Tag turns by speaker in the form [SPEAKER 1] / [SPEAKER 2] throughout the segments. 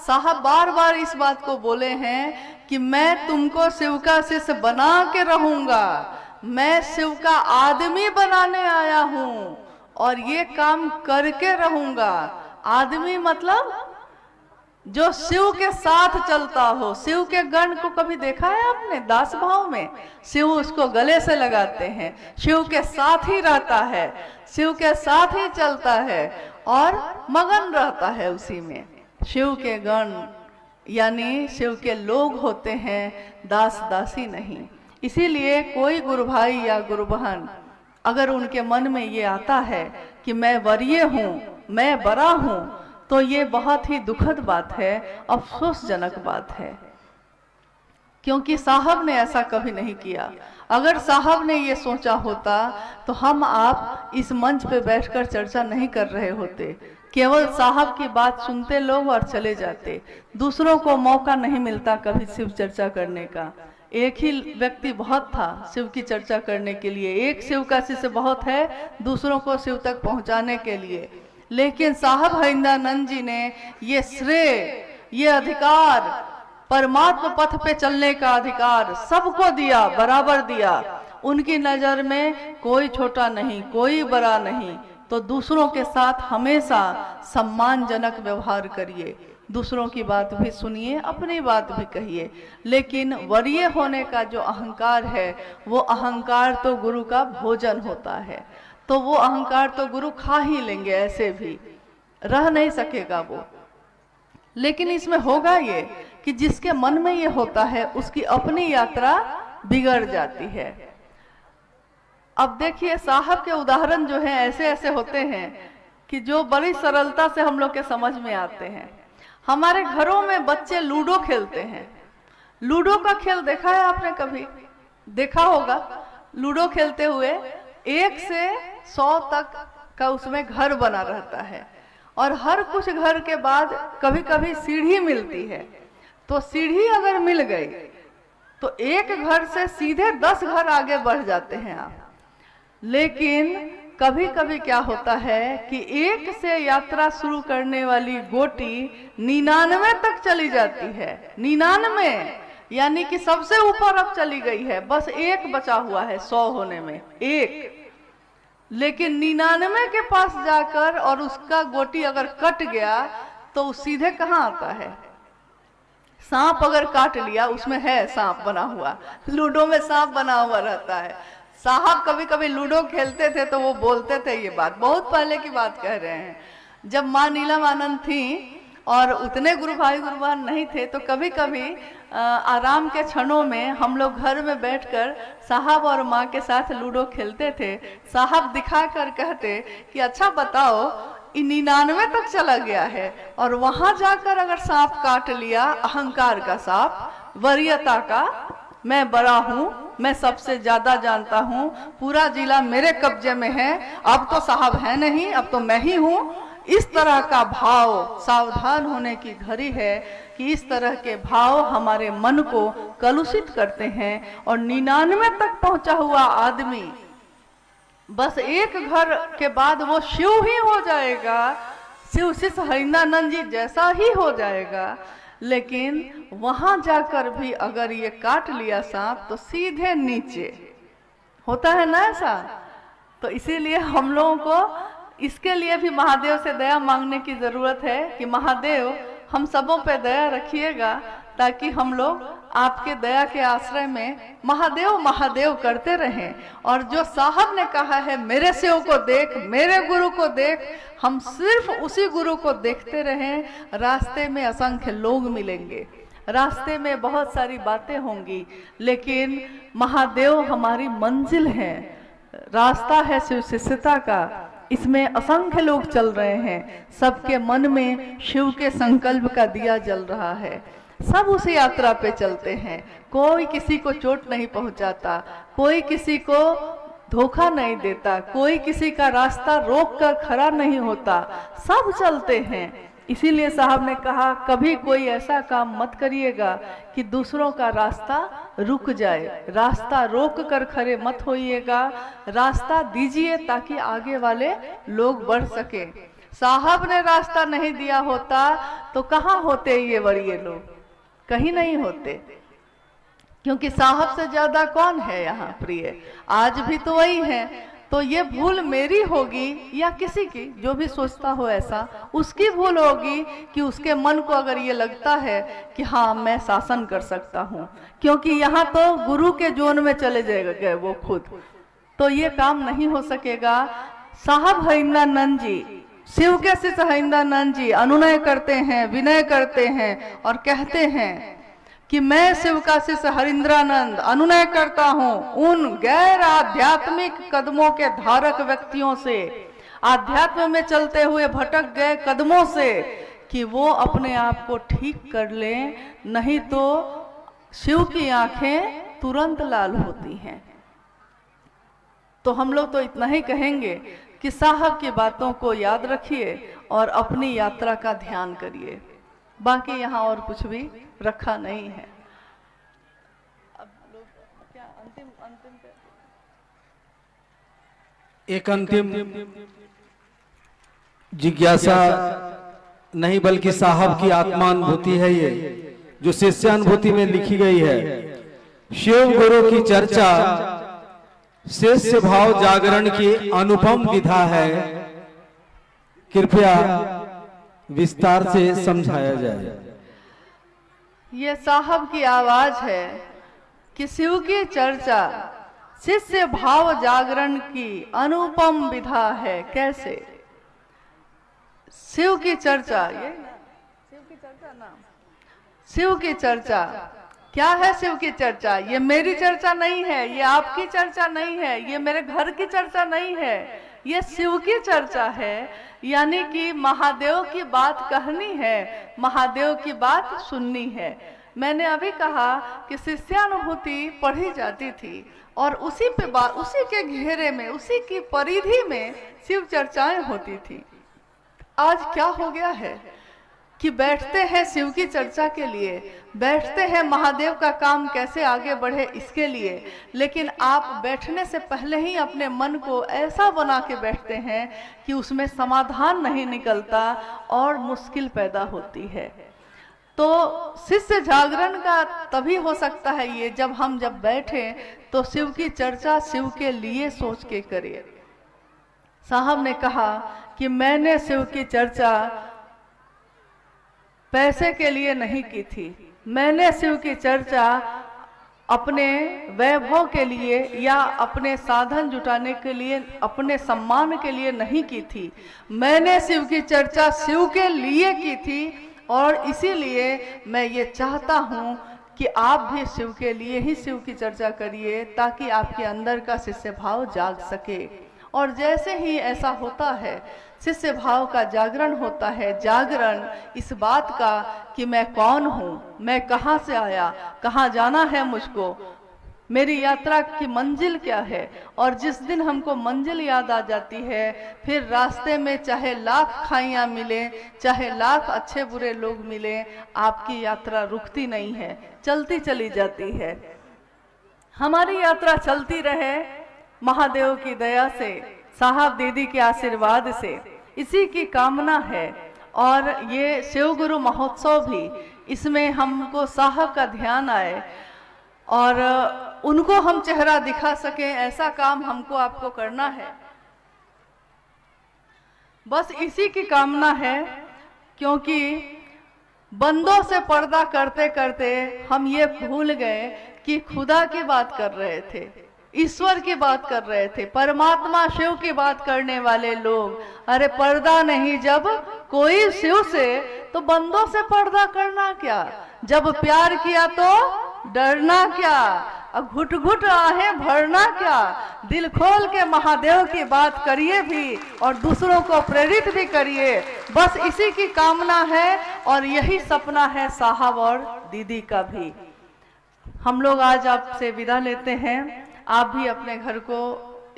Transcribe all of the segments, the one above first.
[SPEAKER 1] साहब बार बार इस बात को बोले हैं कि मैं तुमको शिव का शिष्य बना के रहूंगा, मैं शिव का आदमी बनाने आया हूं और ये काम करके रहूंगा। आदमी मतलब जो शिव के साथ चलता हो। शिव के गण को कभी देखा है आपने दास भाव में? शिव उसको गले से लगाते हैं, शिव के साथ ही रहता है, शिव के साथ ही चलता है और मगन रहता है उसी में। शिव के गण यानी शिव के लोग होते हैं, दास दासी नहीं। इसीलिए कोई गुरु भाई या गुरु बहन अगर उनके मन में ये आता है कि मैं वरीय हूँ, मैं बड़ा हूँ, तो ये बहुत ही दुखद बात है, अफसोसजनक बात है, क्योंकि साहब ने ऐसा कभी नहीं किया। अगर साहब ने ये सोचा होता तो हम आप इस मंच पे बैठकर चर्चा नहीं कर रहे होते। केवल साहब की बात सुनते लोग और चले जाते, दूसरों को मौका नहीं मिलता कभी शिव चर्चा करने का। एक ही व्यक्ति बहुत था शिव की चर्चा करने के लिए, एक शिव का शिष्य बहुत है दूसरों को शिव तक पहुंचाने के लिए। लेकिन साहब हरिंद्रानंद जी ने ये श्रेय, ये अधिकार, परमात्मा पथ पे चलने का अधिकार सबको दिया, बराबर दिया। उनकी नजर में कोई छोटा नहीं, कोई बड़ा नहीं। तो दूसरों के साथ हमेशा सम्मानजनक व्यवहार करिए, दूसरों की बात भी सुनिए, अपनी बात भी कहिए। लेकिन वरीय होने का जो अहंकार है, वो अहंकार तो गुरु का भोजन होता है, तो वो अहंकार तो गुरु खा ही लेंगे, ऐसे भी रह नहीं सकेगा वो। लेकिन इसमें होगा ये कि जिसके मन में ये होता है उसकी अपनी यात्रा बिगड़ जाती है। अब देखिए साहब के उदाहरण जो है ऐसे ऐसे होते हैं कि जो बड़ी सरलता से हम लोग के समझ में आते हैं। हमारे घरों में बच्चे लूडो खेलते हैं। लूडो का खेल देखा है आपने? कभी देखा होगा लूडो खेलते हुए 1 से 100 तक का उसमें घर बना रहता है और हर कुछ घर के बाद कभी कभी सीढ़ी मिलती है। तो सीढ़ी अगर मिल गई तो एक घर से सीधे 10 घर आगे बढ़ जाते हैं आप। लेकिन कभी कभी क्या होता है कि 1 से यात्रा शुरू करने वाली गोटी 99 तक चली जाती है। 99 यानी कि सबसे ऊपर अब चली गई है, बस 1 बचा हुआ है 100 होने में, 1। लेकिन 99 के पास जाकर और उसका गोटी अगर कट गया तो सीधे कहाँ आता है? सांप अगर काट लिया, उसमें है सांप बना हुआ, लूडो में सांप बना हुआ रहता है। साहब कभी कभी लूडो खेलते थे तो वो बोलते थे, ये बात बहुत पहले की बात कह रहे हैं, जब माँ नीलम आनंद थी और उतने गुरु भाई गुरु बहन नहीं थे, तो कभी कभी आराम के क्षणों में हम लोग घर में बैठकर साहब और माँ के साथ लूडो खेलते थे। साहब दिखा कर कहते कि अच्छा बताओ 99 तक चला गया है और वहां जाकर अगर सांप काट लिया, अहंकार का सांप, वरीयता का, मैं बड़ा हूं, मैं सबसे ज्यादा जानता हूं, पूरा जिला मेरे कब्जे में है, अब तो साहब है नहीं, अब तो मैं ही हूं, इस तरह का भाव, सावधान होने की घड़ी है कि इस तरह के भाव हमारे मन को कलुषित करते हैं। और 99 तक पहुंचा हुआ आदमी बस 1 घर के बाद वो शिव ही हो जाएगा, शिव शिष्य हरिंद्रानंद जी जैसा ही हो जाएगा। लेकिन वहां जाकर भी अगर ये काट लिया सांप तो सीधे नीचे होता है ना ऐसा। तो इसीलिए हम लोगों को इसके लिए भी महादेव से दया मांगने की जरूरत है कि महादेव हम सबों पे दया रखिएगा, ताकि हम लोग आपके दया के आश्रय में महादेव महादेव करते रहें। और जो साहब ने कहा है मेरे शिव को देख, मेरे गुरु को देख, हम सिर्फ उसी गुरु को देखते रहें। रास्ते में असंख्य लोग मिलेंगे, रास्ते में बहुत सारी बातें होंगी, लेकिन महादेव हमारी मंजिल है, रास्ता है शिव शिष्यता का। इसमें असंख्य लोग चल रहे हैं, सबके मन में शिव के संकल्प का दिया जल रहा है, सब उस यात्रा पे चलते हैं। कोई किसी को चोट नहीं पहुंचाता, कोई किसी को धोखा नहीं देता, कोई किसी का रास्ता रोक कर खड़ा नहीं होता, सब चलते हैं। इसीलिए साहब ने कहा कभी कोई ऐसा काम मत करिएगा कि दूसरों का रास्ता रुक जाए, रास्ता रोक कर खड़े मत होइएगा, रास्ता दीजिए ताकि आगे वाले लोग बढ़ सके। साहब ने रास्ता नहीं दिया होता तो कहाँ होते ये वरीय लोग, कहीं नहीं होते, क्योंकि साहब से ज्यादा कौन है यहाँ प्रिय, आज भी तो वही है। तो ये भूल मेरी होगी या किसी की, जो भी सोचता हो ऐसा, उसकी भूल होगी कि उसके मन को अगर ये लगता है कि हाँ मैं शासन कर सकता हूँ, क्योंकि यहाँ तो गुरु के जोन में चले गए वो खुद, तो ये काम नहीं हो सकेगा। साहब हरिंद्रानंद जी, शिव के शिष्य हरिंद्रानंद जी अनुनय करते हैं, विनय करते हैं और कहते हैं कि मैं शिव का शिष्य हरिंद्रानंद अनुनय करता हूं उन गैर आध्यात्मिक कदमों के धारक व्यक्तियों से, आध्यात्म में चलते हुए भटक गए कदमों से, कि वो अपने आप को ठीक कर लें, नहीं तो शिव की आंखें तुरंत लाल होती हैं। तो हम लोग तो इतना ही कहेंगे कि साहब की बातों को याद रखिए और अपनी यात्रा का ध्यान करिए, बाकी यहाँ और कुछ भी रखा नहीं है। अब लोग क्या अंतिम
[SPEAKER 2] एक अंतिम जिज्ञासा नहीं बल्कि साहब की आत्मानुभूति है ये, जो शिष्यानुभूति में लिखी गई है। शिव गुरु की चर्चा शिष्य भाव जागरण की अनुपम विधा है, कृपया विस्तार से समझाया जाए।
[SPEAKER 1] ये साहब की आवाज है कि शिव की चर्चा शिष्य भाव जागरण की अनुपम विधा है। कैसे शिव की चर्चा, ये शिव की चर्चा नाम, शिव की चर्चा क्या है? शिव की चर्चा ये मेरी चर्चा नहीं है, ये आपकी चर्चा नहीं है, ये मेरे घर की चर्चा नहीं है, ये शिव की चर्चा है। यानी कि महादेव की बात कहनी है, महादेव की बात सुननी है। मैंने अभी कहा कि शिष्यानुभूति पढ़ी जाती थी और उसी पे बात, उसी के घेरे में, उसी की परिधि में शिव चर्चाएं होती थी। आज क्या हो गया है कि बैठते हैं शिव की चर्चा के लिए, बैठते हैं महादेव का काम कैसे आगे बढ़े इसके लिए, लेकिन आप बैठने से पहले ही अपने मन को ऐसा बना के बैठते हैं कि उसमें समाधान नहीं निकलता और मुश्किल पैदा होती है। तो शिष्य जागरण का तभी हो सकता है ये, जब बैठे तो शिव की चर्चा शिव के लिए सोच के करें। साहब ने कहा कि मैंने शिव की चर्चा पैसे के लिए नहीं की थी, मैंने शिव की चर्चा अपने वैभव के लिए या अपने साधन जुटाने के लिए, अपने सम्मान के लिए नहीं की थी, मैंने शिव की चर्चा शिव के लिए की थी। और इसीलिए मैं ये चाहता हूँ कि आप भी शिव के लिए ही शिव की चर्चा करिए, ताकि आपके अंदर का शिष्य भाव जाग सके। और जैसे ही ऐसा होता है, शिष्य भाव का जागरण होता है, जागरण इस बात का कि मैं कौन हूँ, मैं कहाँ से आया, कहाँ जाना है मुझको, मेरी यात्रा की मंजिल क्या है। और जिस दिन हमको मंजिल याद आ जाती है, फिर रास्ते में चाहे लाख खाइयाँ मिले, चाहे लाख अच्छे बुरे लोग मिले, आपकी यात्रा रुकती नहीं है, चलती चली जाती है। हमारी यात्रा चलती रहे महादेव की दया से, साहब दीदी के आशीर्वाद से, इसी की कामना है। और ये शिव गुरु महोत्सव भी, इसमें हमको साहब का ध्यान आए और उनको हम चेहरा दिखा सकें, ऐसा काम हमको आपको करना है। बस इसी की कामना है, क्योंकि बंदों से पर्दा करते करते हम ये भूल गए कि खुदा की बात कर रहे थे, ईश्वर की बात कर रहे थे, परमात्मा शिव की बात करने वाले लोग। अरे पर्दा नहीं जब कोई शिव से, तो बंदों से पर्दा करना क्या? जब प्यार किया तो डरना क्या, अब घुट घुट आहें भरना क्या? दिल खोल के महादेव की बात करिए भी और दूसरों को प्रेरित भी करिए। बस इसी की कामना है और यही सपना है साहब और दीदी का भी। हम लोग आज आपसे विदा लेते हैं। आप भी अपने घर को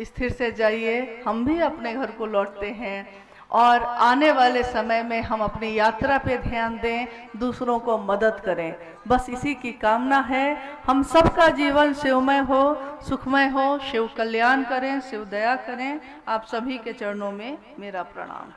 [SPEAKER 1] स्थिर से जाइए, हम भी अपने घर को लौटते हैं और आने वाले समय में हम अपनी यात्रा पे ध्यान दें, दूसरों को मदद करें। बस इसी की कामना है। हम सबका जीवन शिवमय हो, सुखमय हो, शिव कल्याण करें, शिव दया करें। आप सभी के चरणों में मेरा प्रणाम।